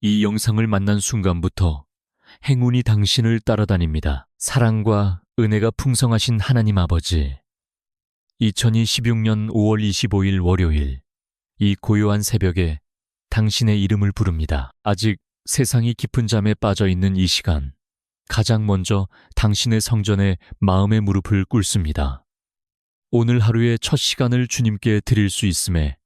이 영상을 만난 순간부터 행운이 당신을 따라다닙니다. 사랑과 은혜가 풍성하신 하나님 아버지, 2016년 5월 25일 월요일, 이 고요한 새벽에 당신의 이름을 부릅니다. 아직 세상이 깊은 잠에 빠져 있는 이 시간, 가장 먼저 당신의 성전에 마음의 무릎을 꿇습니다. 오늘 하루의 첫 시간을 주님께 드릴 수 있음에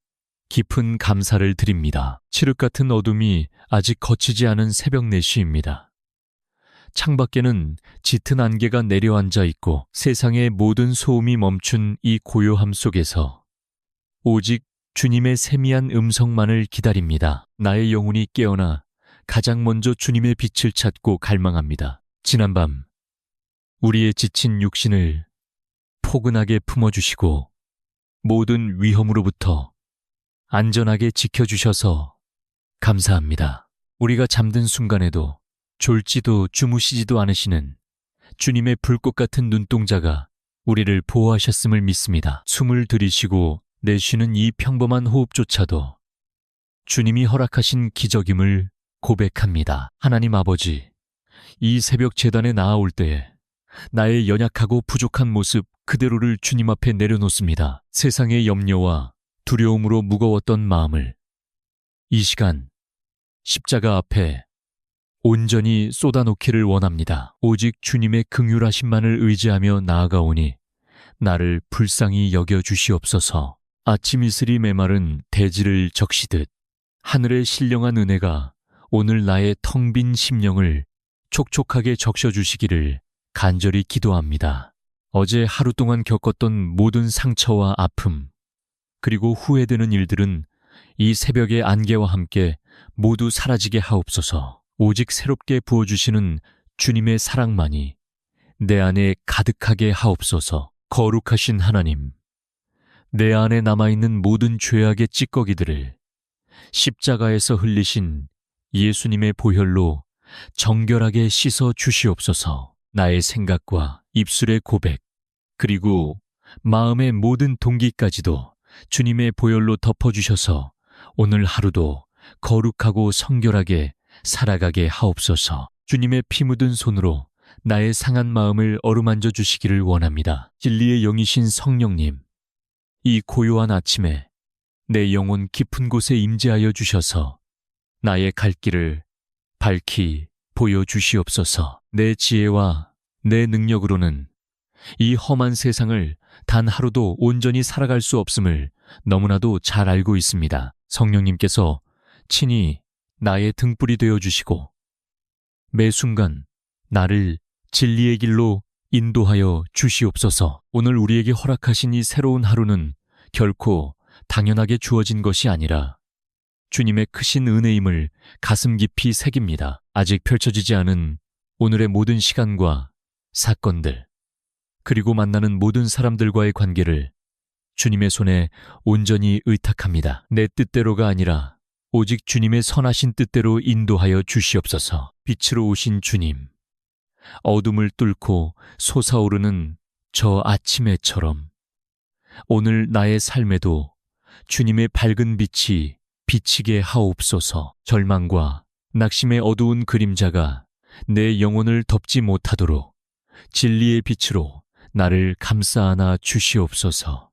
깊은 감사를 드립니다. 칠흑 같은 어둠이 아직 거치지 않은 새벽 4시입니다. 창밖에는 짙은 안개가 내려앉아 있고 세상의 모든 소음이 멈춘 이 고요함 속에서 오직 주님의 세미한 음성만을 기다립니다. 나의 영혼이 깨어나 가장 먼저 주님의 빛을 찾고 갈망합니다. 지난밤 우리의 지친 육신을 포근하게 품어주시고 모든 위험으로부터 안전하게 지켜주셔서 감사합니다. 우리가 잠든 순간에도 졸지도 주무시지도 않으시는 주님의 불꽃 같은 눈동자가 우리를 보호하셨음을 믿습니다. 숨을 들이쉬고 내쉬는 이 평범한 호흡조차도 주님이 허락하신 기적임을 고백합니다. 하나님 아버지, 이 새벽 제단에 나아올 때에 나의 연약하고 부족한 모습 그대로를 주님 앞에 내려놓습니다. 세상의 염려와 두려움으로 무거웠던 마음을 이 시간 십자가 앞에 온전히 쏟아놓기를 원합니다. 오직 주님의 긍휼하심만을 의지하며 나아가오니 나를 불쌍히 여겨주시옵소서. 아침 이슬이 메마른 대지를 적시듯 하늘의 신령한 은혜가 오늘 나의 텅 빈 심령을 촉촉하게 적셔주시기를 간절히 기도합니다. 어제 하루 동안 겪었던 모든 상처와 아픔, 그리고 후회되는 일들은 이 새벽의 안개와 함께 모두 사라지게 하옵소서. 오직 새롭게 부어주시는 주님의 사랑만이 내 안에 가득하게 하옵소서. 거룩하신 하나님, 내 안에 남아있는 모든 죄악의 찌꺼기들을 십자가에서 흘리신 예수님의 보혈로 정결하게 씻어 주시옵소서. 나의 생각과 입술의 고백, 그리고 마음의 모든 동기까지도 주님의 보혈로 덮어주셔서 오늘 하루도 거룩하고 성결하게 살아가게 하옵소서. 주님의 피 묻은 손으로 나의 상한 마음을 어루만져 주시기를 원합니다. 진리의 영이신 성령님, 이 고요한 아침에 내 영혼 깊은 곳에 임재하여 주셔서 나의 갈 길을 밝히 보여주시옵소서. 내 지혜와 내 능력으로는 이 험한 세상을 단 하루도 온전히 살아갈 수 없음을 너무나도 잘 알고 있습니다. 성령님께서 친히 나의 등불이 되어주시고 매 순간 나를 진리의 길로 인도하여 주시옵소서. 오늘 우리에게 허락하신 이 새로운 하루는 결코 당연하게 주어진 것이 아니라 주님의 크신 은혜임을 가슴 깊이 새깁니다. 아직 펼쳐지지 않은 오늘의 모든 시간과 사건들, 그리고 만나는 모든 사람들과의 관계를 주님의 손에 온전히 의탁합니다. 내 뜻대로가 아니라 오직 주님의 선하신 뜻대로 인도하여 주시옵소서. 빛으로 오신 주님, 어둠을 뚫고 솟아오르는 저 아침에처럼 오늘 나의 삶에도 주님의 밝은 빛이 비치게 하옵소서. 절망과 낙심의 어두운 그림자가 내 영혼을 덮지 못하도록 진리의 빛으로 나를 감싸 안아 주시옵소서.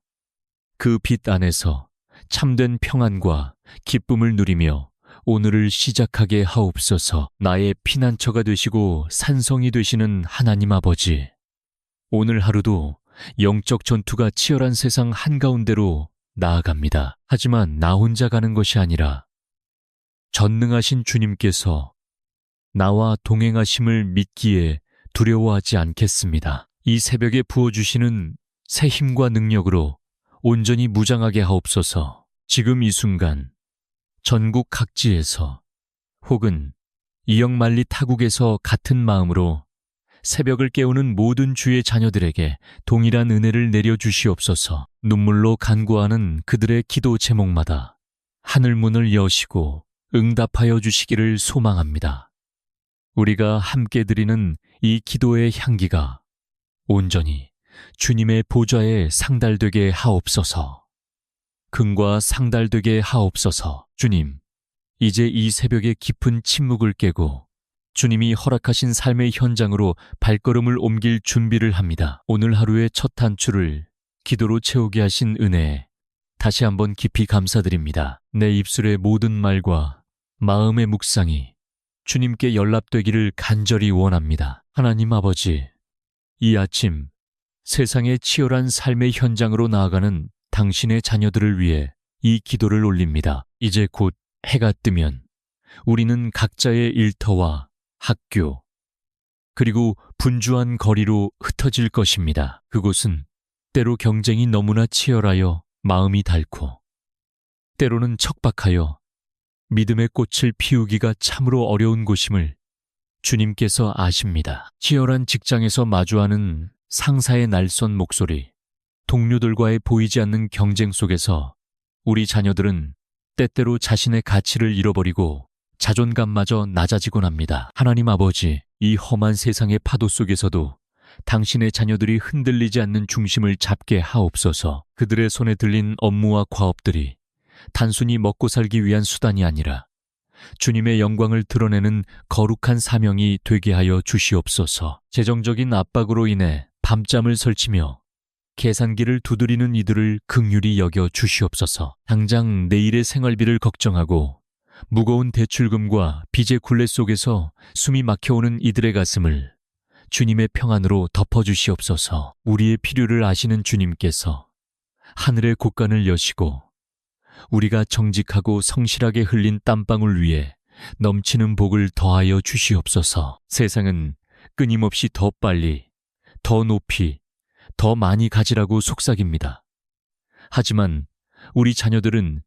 그 빛 안에서 참된 평안과 기쁨을 누리며 오늘을 시작하게 하옵소서. 나의 피난처가 되시고 산성이 되시는 하나님 아버지, 오늘 하루도 영적 전투가 치열한 세상 한가운데로 나아갑니다. 하지만 나 혼자 가는 것이 아니라 전능하신 주님께서 나와 동행하심을 믿기에 두려워하지 않겠습니다. 이 새벽에 부어주시는 새 힘과 능력으로 온전히 무장하게 하옵소서. 지금 이 순간 전국 각지에서 혹은 이역만리 타국에서 같은 마음으로 새벽을 깨우는 모든 주의 자녀들에게 동일한 은혜를 내려주시옵소서. 눈물로 간구하는 그들의 기도 제목마다 하늘문을 여시고 응답하여 주시기를 소망합니다. 우리가 함께 드리는 이 기도의 향기가 온전히 주님의 보좌에 상달되게 하옵소서. 금과 상달되게 하옵소서. 주님, 이제 이 새벽의 깊은 침묵을 깨고 주님이 허락하신 삶의 현장으로 발걸음을 옮길 준비를 합니다. 오늘 하루의 첫 단추를 기도로 채우게 하신 은혜에 다시 한번 깊이 감사드립니다. 내 입술의 모든 말과 마음의 묵상이 주님께 연락되기를 간절히 원합니다. 하나님 아버지, 이 아침 세상의 치열한 삶의 현장으로 나아가는 당신의 자녀들을 위해 이 기도를 올립니다. 이제 곧 해가 뜨면 우리는 각자의 일터와 학교, 그리고 분주한 거리로 흩어질 것입니다. 그곳은 때로 경쟁이 너무나 치열하여 마음이 닳고, 때로는 척박하여 믿음의 꽃을 피우기가 참으로 어려운 곳임을 주님께서 아십니다. 치열한 직장에서 마주하는 상사의 날선 목소리, 동료들과의 보이지 않는 경쟁 속에서 우리 자녀들은 때때로 자신의 가치를 잃어버리고 자존감마저 낮아지곤 합니다. 하나님 아버지, 이 험한 세상의 파도 속에서도 당신의 자녀들이 흔들리지 않는 중심을 잡게 하옵소서. 그들의 손에 들린 업무와 과업들이 단순히 먹고 살기 위한 수단이 아니라 주님의 영광을 드러내는 거룩한 사명이 되게 하여 주시옵소서. 재정적인 압박으로 인해 밤잠을 설치며 계산기를 두드리는 이들을 긍휼히 여겨 주시옵소서. 당장 내일의 생활비를 걱정하고 무거운 대출금과 빚의 굴레 속에서 숨이 막혀오는 이들의 가슴을 주님의 평안으로 덮어주시옵소서. 우리의 필요를 아시는 주님께서 하늘의 곳간을 여시고 우리가 정직하고 성실하게 흘린 땀방울 위에 넘치는 복을 더하여 주시옵소서. 세상은 끊임없이 더 빨리, 더 높이, 더 많이 가지라고 속삭입니다. 하지만 우리 자녀들은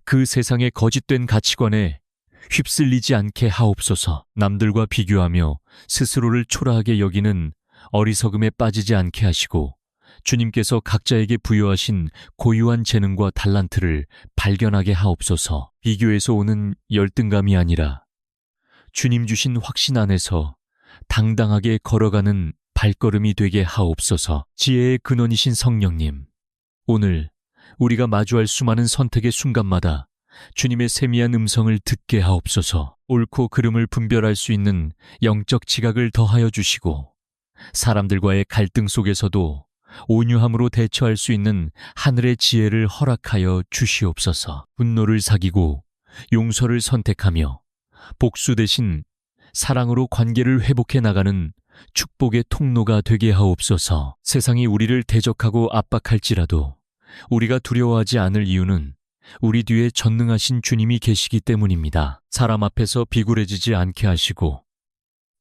그 세상의 거짓된 가치관에 휩쓸리지 않게 하옵소서. 남들과 비교하며 스스로를 초라하게 여기는 어리석음에 빠지지 않게 하시고 주님께서 각자에게 부여하신 고유한 재능과 달란트를 발견하게 하옵소서. 비교에서 오는 열등감이 아니라 주님 주신 확신 안에서 당당하게 걸어가는 발걸음이 되게 하옵소서. 지혜의 근원이신 성령님, 오늘 우리가 마주할 수많은 선택의 순간마다 주님의 세미한 음성을 듣게 하옵소서. 옳고 그름을 분별할 수 있는 영적 지각을 더하여 주시고 사람들과의 갈등 속에서도 온유함으로 대처할 수 있는 하늘의 지혜를 허락하여 주시옵소서. 분노를 사귀고 용서를 선택하며 복수 대신 사랑으로 관계를 회복해 나가는 축복의 통로가 되게 하옵소서. 세상이 우리를 대적하고 압박할지라도 우리가 두려워하지 않을 이유는 우리 뒤에 전능하신 주님이 계시기 때문입니다. 사람 앞에서 비굴해지지 않게 하시고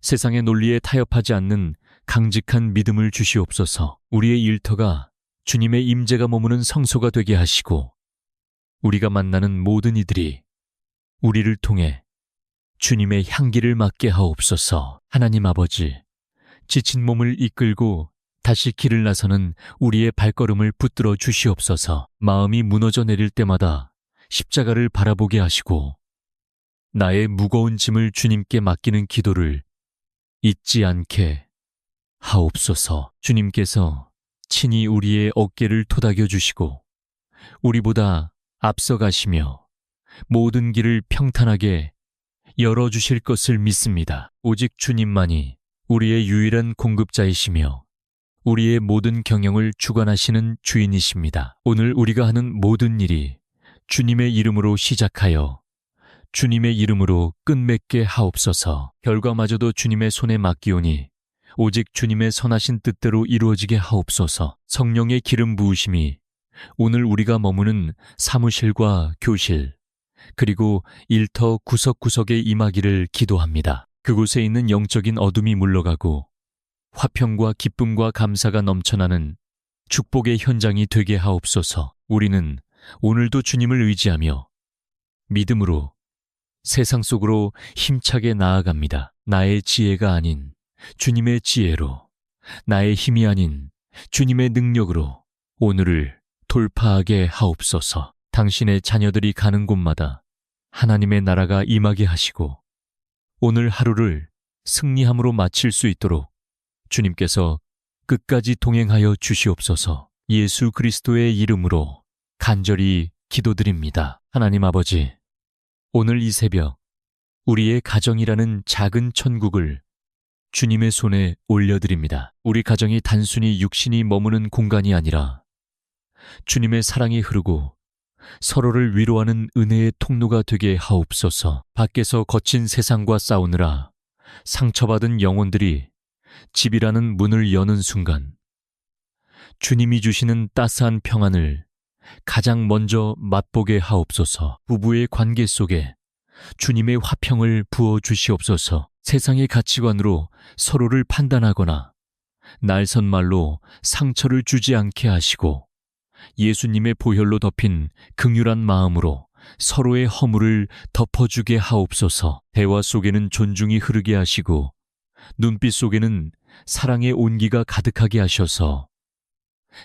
세상의 논리에 타협하지 않는 강직한 믿음을 주시옵소서. 우리의 일터가 주님의 임재가 머무는 성소가 되게 하시고 우리가 만나는 모든 이들이 우리를 통해 주님의 향기를 맡게 하옵소서. 하나님 아버지, 지친 몸을 이끌고 다시 길을 나서는 우리의 발걸음을 붙들어 주시옵소서. 마음이 무너져 내릴 때마다 십자가를 바라보게 하시고 나의 무거운 짐을 주님께 맡기는 기도를 잊지 않게 하옵소서. 주님께서 친히 우리의 어깨를 토닥여 주시고 우리보다 앞서가시며 모든 길을 평탄하게 열어주실 것을 믿습니다. 오직 주님만이 우리의 유일한 공급자이시며 우리의 모든 경영을 주관하시는 주인이십니다. 오늘 우리가 하는 모든 일이 주님의 이름으로 시작하여 주님의 이름으로 끝맺게 하옵소서. 결과마저도 주님의 손에 맡기오니 오직 주님의 선하신 뜻대로 이루어지게 하옵소서. 성령의 기름 부으심이 오늘 우리가 머무는 사무실과 교실 그리고 일터 구석구석에 임하기를 기도합니다. 그곳에 있는 영적인 어둠이 물러가고 화평과 기쁨과 감사가 넘쳐나는 축복의 현장이 되게 하옵소서. 우리는 오늘도 주님을 의지하며 믿음으로 세상 속으로 힘차게 나아갑니다. 나의 지혜가 아닌 주님의 지혜로, 나의 힘이 아닌 주님의 능력으로 오늘을 돌파하게 하옵소서. 당신의 자녀들이 가는 곳마다 하나님의 나라가 임하게 하시고 오늘 하루를 승리함으로 마칠 수 있도록 주님께서 끝까지 동행하여 주시옵소서. 예수 그리스도의 이름으로 간절히 기도드립니다. 하나님 아버지, 오늘 이 새벽 우리의 가정이라는 작은 천국을 주님의 손에 올려드립니다. 우리 가정이 단순히 육신이 머무는 공간이 아니라 주님의 사랑이 흐르고 서로를 위로하는 은혜의 통로가 되게 하옵소서. 밖에서 거친 세상과 싸우느라 상처받은 영혼들이 집이라는 문을 여는 순간 주님이 주시는 따스한 평안을 가장 먼저 맛보게 하옵소서. 부부의 관계 속에 주님의 화평을 부어 주시옵소서. 세상의 가치관으로 서로를 판단하거나 날선 말로 상처를 주지 않게 하시고 예수님의 보혈로 덮인 긍휼한 마음으로 서로의 허물을 덮어주게 하옵소서. 대화 속에는 존중이 흐르게 하시고 눈빛 속에는 사랑의 온기가 가득하게 하셔서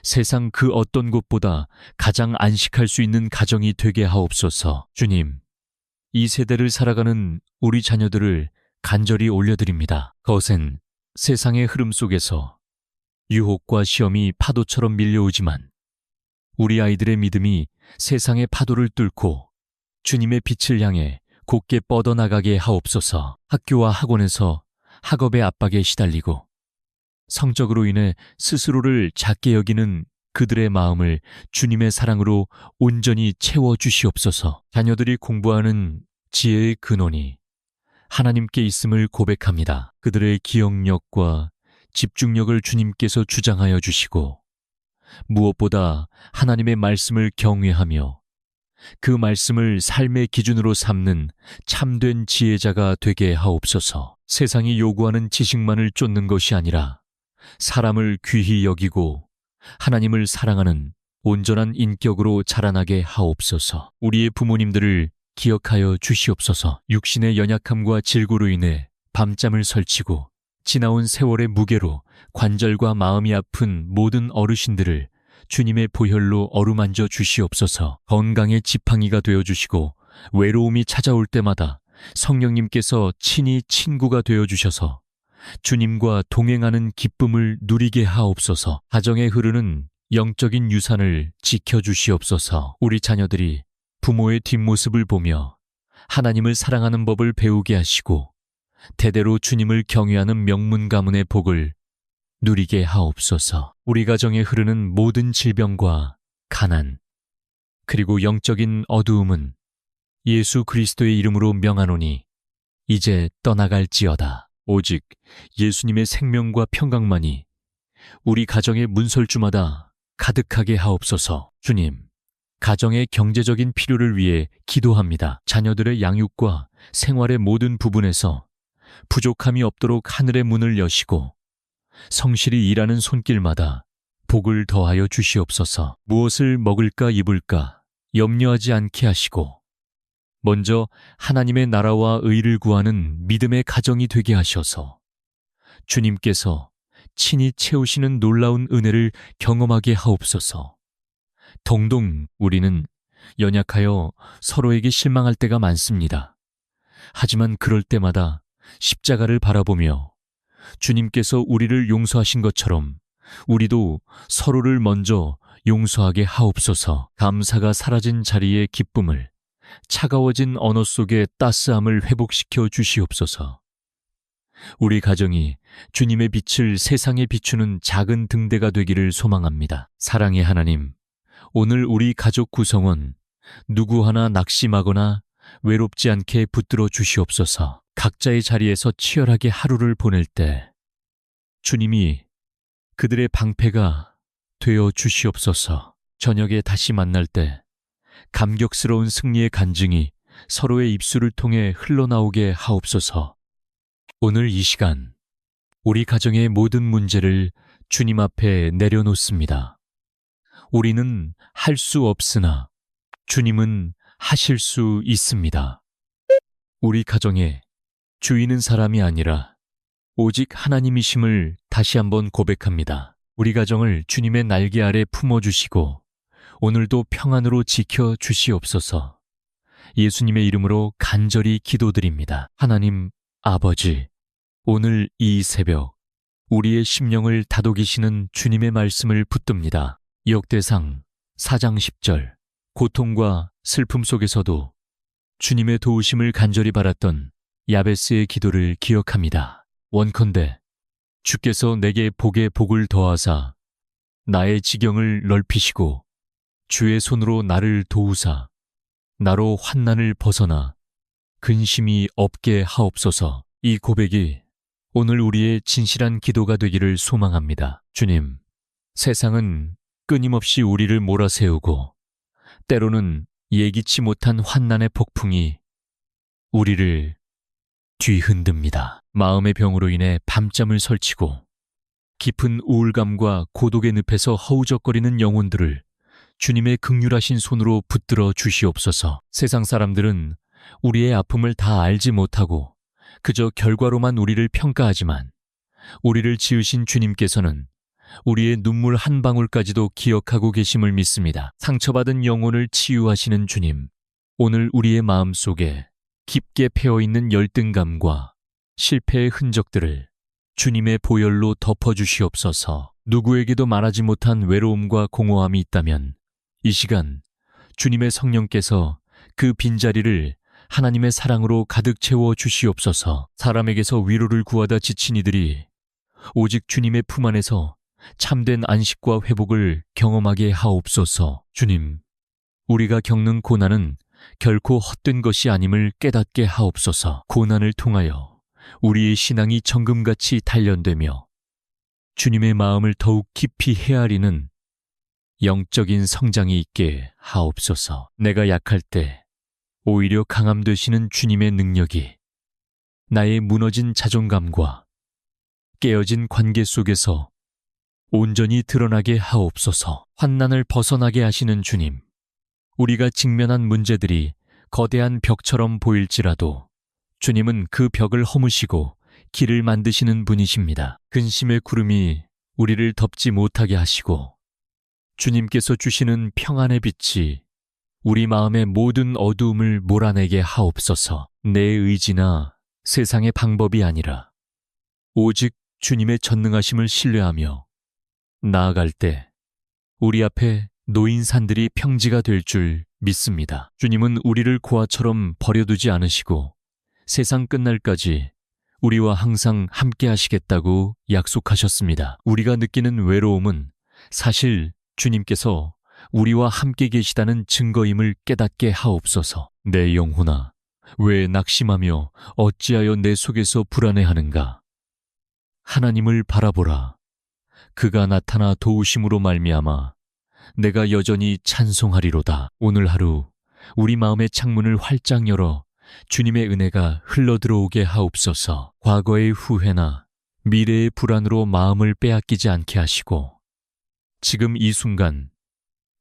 세상 그 어떤 곳보다 가장 안식할 수 있는 가정이 되게 하옵소서. 주님, 이 세대를 살아가는 우리 자녀들을 간절히 올려드립니다. 거센 세상의 흐름 속에서 유혹과 시험이 파도처럼 밀려오지만 우리 아이들의 믿음이 세상의 파도를 뚫고 주님의 빛을 향해 곧게 뻗어나가게 하옵소서. 학교와 학원에서 학업의 압박에 시달리고 성적으로 인해 스스로를 작게 여기는 그들의 마음을 주님의 사랑으로 온전히 채워주시옵소서. 자녀들이 공부하는 지혜의 근원이 하나님께 있음을 고백합니다. 그들의 기억력과 집중력을 주님께서 주장하여 주시고 무엇보다 하나님의 말씀을 경외하며 그 말씀을 삶의 기준으로 삼는 참된 지혜자가 되게 하옵소서. 세상이 요구하는 지식만을 쫓는 것이 아니라 사람을 귀히 여기고 하나님을 사랑하는 온전한 인격으로 자라나게 하옵소서. 우리의 부모님들을 기억하여 주시옵소서. 육신의 연약함과 질고로 인해 밤잠을 설치고 지나온 세월의 무게로 관절과 마음이 아픈 모든 어르신들을 주님의 보혈로 어루만져 주시옵소서. 건강의 지팡이가 되어 주시고 외로움이 찾아올 때마다 성령님께서 친히 친구가 되어 주셔서 주님과 동행하는 기쁨을 누리게 하옵소서. 가정에 흐르는 영적인 유산을 지켜주시옵소서. 우리 자녀들이 부모의 뒷모습을 보며 하나님을 사랑하는 법을 배우게 하시고 대대로 주님을 경외하는 명문 가문의 복을 누리게 하옵소서. 우리 가정에 흐르는 모든 질병과 가난 그리고 영적인 어두움은 예수 그리스도의 이름으로 명하노니 이제 떠나갈지어다. 오직 예수님의 생명과 평강만이 우리 가정의 문설주마다 가득하게 하옵소서. 주님, 가정의 경제적인 필요를 위해 기도합니다. 자녀들의 양육과 생활의 모든 부분에서 부족함이 없도록 하늘의 문을 여시고 성실히 일하는 손길마다 복을 더하여 주시옵소서. 무엇을 먹을까 입을까 염려하지 않게 하시고 먼저 하나님의 나라와 의를 구하는 믿음의 가정이 되게 하셔서 주님께서 친히 채우시는 놀라운 은혜를 경험하게 하옵소서. 동동 우리는 연약하여 서로에게 실망할 때가 많습니다. 하지만 그럴 때마다 십자가를 바라보며 주님께서 우리를 용서하신 것처럼 우리도 서로를 먼저 용서하게 하옵소서. 감사가 사라진 자리의 기쁨을 차가워진 언어 속의 따스함을 회복시켜 주시옵소서. 우리 가정이 주님의 빛을 세상에 비추는 작은 등대가 되기를 소망합니다. 사랑의 하나님, 오늘 우리 가족 구성원 누구 하나 낙심하거나 외롭지 않게 붙들어 주시옵소서. 각자의 자리에서 치열하게 하루를 보낼 때 주님이 그들의 방패가 되어 주시옵소서. 저녁에 다시 만날 때 감격스러운 승리의 간증이 서로의 입술을 통해 흘러나오게 하옵소서. 오늘 이 시간 우리 가정의 모든 문제를 주님 앞에 내려놓습니다. 우리는 할 수 없으나 주님은 하실 수 있습니다. 우리 가정에 주인은 사람이 아니라 오직 하나님이심을 다시 한번 고백합니다. 우리 가정을 주님의 날개 아래 품어주시고 오늘도 평안으로 지켜 주시옵소서. 예수님의 이름으로 간절히 기도드립니다. 하나님 아버지, 오늘 이 새벽 우리의 심령을 다독이시는 주님의 말씀을 붙듭니다. 역대상 4장 10절, 고통과 슬픔 속에서도 주님의 도우심을 간절히 바랐던 야베스의 기도를 기억합니다. 원컨대 주께서 내게 복에 복을 더하사 나의 지경을 넓히시고 주의 손으로 나를 도우사 나로 환난을 벗어나 근심이 없게 하옵소서. 이 고백이 오늘 우리의 진실한 기도가 되기를 소망합니다. 주님, 세상은 끊임없이 우리를 몰아세우고 때로는 예기치 못한 환난의 폭풍이 우리를 뒤흔듭니다. 마음의 병으로 인해 밤잠을 설치고 깊은 우울감과 고독의 늪에서 허우적거리는 영혼들을 주님의 긍휼하신 손으로 붙들어 주시옵소서. 세상 사람들은 우리의 아픔을 다 알지 못하고 그저 결과로만 우리를 평가하지만 우리를 지으신 주님께서는 우리의 눈물 한 방울까지도 기억하고 계심을 믿습니다. 상처받은 영혼을 치유하시는 주님, 오늘 우리의 마음 속에 깊게 패어있는 열등감과 실패의 흔적들을 주님의 보혈로 덮어주시옵소서. 누구에게도 말하지 못한 외로움과 공허함이 있다면 이 시간 주님의 성령께서 그 빈자리를 하나님의 사랑으로 가득 채워 주시옵소서. 사람에게서 위로를 구하다 지친 이들이 오직 주님의 품 안에서 참된 안식과 회복을 경험하게 하옵소서. 주님, 우리가 겪는 고난은 결코 헛된 것이 아님을 깨닫게 하옵소서. 고난을 통하여 우리의 신앙이 정금같이 단련되며 주님의 마음을 더욱 깊이 헤아리는 영적인 성장이 있게 하옵소서. 내가 약할 때 오히려 강함 되시는 주님의 능력이 나의 무너진 자존감과 깨어진 관계 속에서 온전히 드러나게 하옵소서. 환난을 벗어나게 하시는 주님, 우리가 직면한 문제들이 거대한 벽처럼 보일지라도 주님은 그 벽을 허무시고 길을 만드시는 분이십니다. 근심의 구름이 우리를 덮지 못하게 하시고 주님께서 주시는 평안의 빛이 우리 마음의 모든 어두움을 몰아내게 하옵소서. 내 의지나 세상의 방법이 아니라 오직 주님의 전능하심을 신뢰하며 나아갈 때 우리 앞에 놓인 산들이 평지가 될 줄 믿습니다. 주님은 우리를 고아처럼 버려두지 않으시고 세상 끝날까지 우리와 항상 함께 하시겠다고 약속하셨습니다. 우리가 느끼는 외로움은 사실 주님께서 우리와 함께 계시다는 증거임을 깨닫게 하옵소서. 내 영혼아, 왜 낙심하며 어찌하여 내 속에서 불안해하는가? 하나님을 바라보라. 그가 나타나 도우심으로 말미암아 내가 여전히 찬송하리로다. 오늘 하루 우리 마음의 창문을 활짝 열어 주님의 은혜가 흘러들어오게 하옵소서. 과거의 후회나 미래의 불안으로 마음을 빼앗기지 않게 하시고 지금 이 순간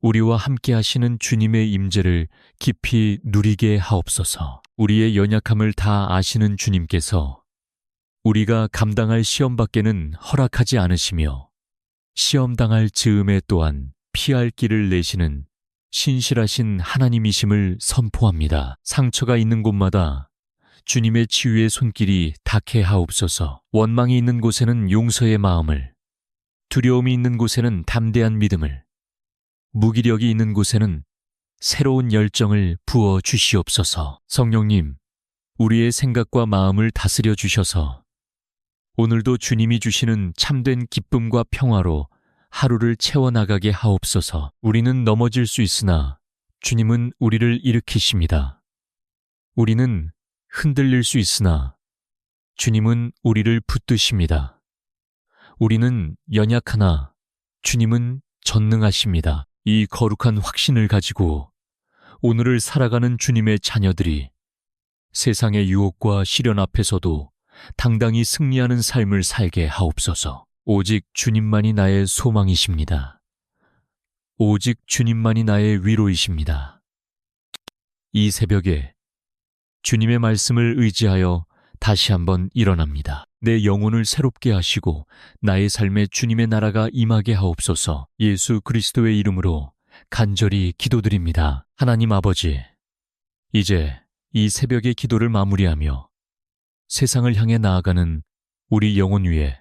우리와 함께 하시는 주님의 임재를 깊이 누리게 하옵소서. 우리의 연약함을 다 아시는 주님께서 우리가 감당할 시험 밖에는 허락하지 않으시며 시험당할 즈음에 또한 피할 길을 내시는 신실하신 하나님이심을 선포합니다. 상처가 있는 곳마다 주님의 치유의 손길이 닿게 하옵소서. 원망이 있는 곳에는 용서의 마음을, 두려움이 있는 곳에는 담대한 믿음을, 무기력이 있는 곳에는 새로운 열정을 부어 주시옵소서. 성령님, 우리의 생각과 마음을 다스려 주셔서 오늘도 주님이 주시는 참된 기쁨과 평화로 하루를 채워나가게 하옵소서. 우리는 넘어질 수 있으나 주님은 우리를 일으키십니다. 우리는 흔들릴 수 있으나 주님은 우리를 붙드십니다. 우리는 연약하나 주님은 전능하십니다. 이 거룩한 확신을 가지고 오늘을 살아가는 주님의 자녀들이 세상의 유혹과 시련 앞에서도 당당히 승리하는 삶을 살게 하옵소서. 오직 주님만이 나의 소망이십니다. 오직 주님만이 나의 위로이십니다. 이 새벽에 주님의 말씀을 의지하여 다시 한번 일어납니다. 내 영혼을 새롭게 하시고 나의 삶에 주님의 나라가 임하게 하옵소서. 예수 그리스도의 이름으로 간절히 기도드립니다. 하나님 아버지, 이제 이 새벽의 기도를 마무리하며 세상을 향해 나아가는 우리 영혼 위에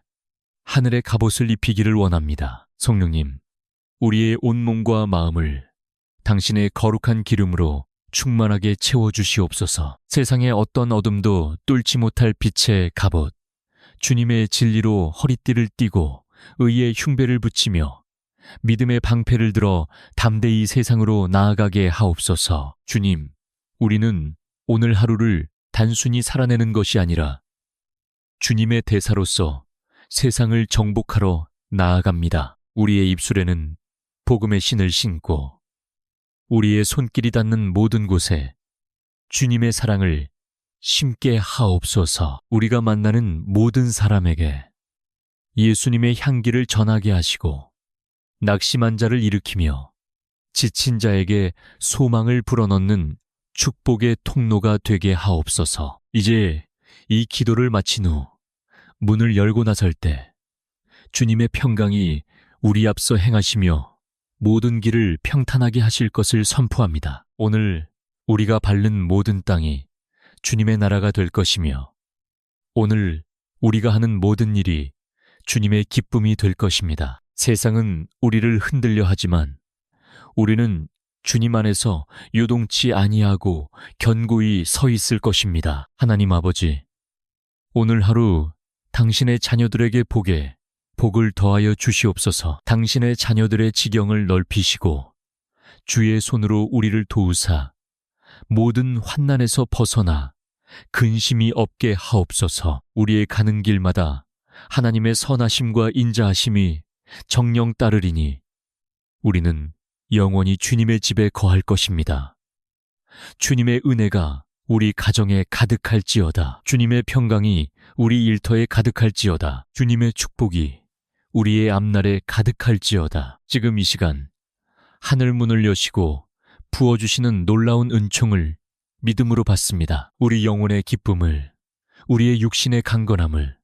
하늘의 갑옷을 입히기를 원합니다. 성령님, 우리의 온몸과 마음을 당신의 거룩한 기름으로 충만하게 채워주시옵소서. 세상의 어떤 어둠도 뚫지 못할 빛의 갑옷, 주님의 진리로 허리띠를 띠고 의의 흉배를 붙이며 믿음의 방패를 들어 담대히 세상으로 나아가게 하옵소서. 주님, 우리는 오늘 하루를 단순히 살아내는 것이 아니라 주님의 대사로서 세상을 정복하러 나아갑니다. 우리의 입술에는 복음의 신을 신고 우리의 손길이 닿는 모든 곳에 주님의 사랑을 심게 하옵소서. 우리가 만나는 모든 사람에게 예수님의 향기를 전하게 하시고 낙심한 자를 일으키며 지친 자에게 소망을 불어넣는 축복의 통로가 되게 하옵소서. 이제 이 기도를 마친 후 문을 열고 나설 때 주님의 평강이 우리 앞서 행하시며 모든 길을 평탄하게 하실 것을 선포합니다. 오늘 우리가 밟는 모든 땅이 주님의 나라가 될 것이며 오늘 우리가 하는 모든 일이 주님의 기쁨이 될 것입니다. 세상은 우리를 흔들려 하지만 우리는 주님 안에서 요동치 아니하고 견고히 서 있을 것입니다. 하나님 아버지, 오늘 하루 당신의 자녀들에게 복을 더하여 주시옵소서. 당신의 자녀들의 지경을 넓히시고 주의 손으로 우리를 도우사 모든 환난에서 벗어나 근심이 없게 하옵소서. 우리의 가는 길마다 하나님의 선하심과 인자하심이 정령 따르리니 우리는 영원히 주님의 집에 거할 것입니다. 주님의 은혜가 우리 가정에 가득할지어다. 주님의 평강이 우리 일터에 가득할지어다. 주님의 축복이 우리의 앞날에 가득할지어다. 지금 이 시간 하늘 문을 여시고 부어주시는 놀라운 은총을 믿음으로 받습니다. 우리 영혼의 기쁨을, 우리의 육신의 강건함을,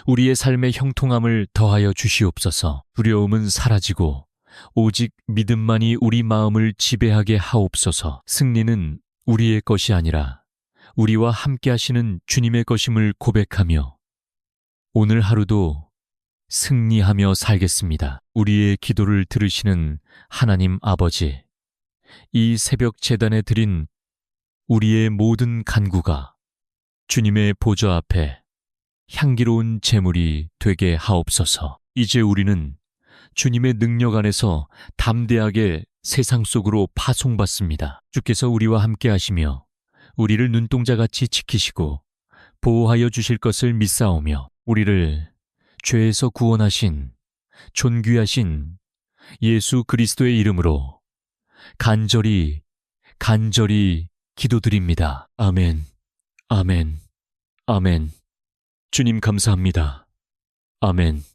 우리의 삶의 형통함을 더하여 주시옵소서. 두려움은 사라지고 오직 믿음만이 우리 마음을 지배하게 하옵소서. 승리는 우리의 것이 아니라 우리와 함께 하시는 주님의 것임을 고백하며 오늘 하루도 승리하며 살겠습니다. 우리의 기도를 들으시는 하나님 아버지, 이 새벽 제단에 드린 우리의 모든 간구가 주님의 보좌 앞에 향기로운 제물이 되게 하옵소서. 이제 우리는 주님의 능력 안에서 담대하게 세상 속으로 파송받습니다. 주께서 우리와 함께 하시며 우리를 눈동자같이 지키시고 보호하여 주실 것을 믿사오며 우리를 죄에서 구원하신 존귀하신 예수 그리스도의 이름으로 간절히 기도드립니다. 아멘, 아멘, 아멘. 주님 감사합니다. 아멘.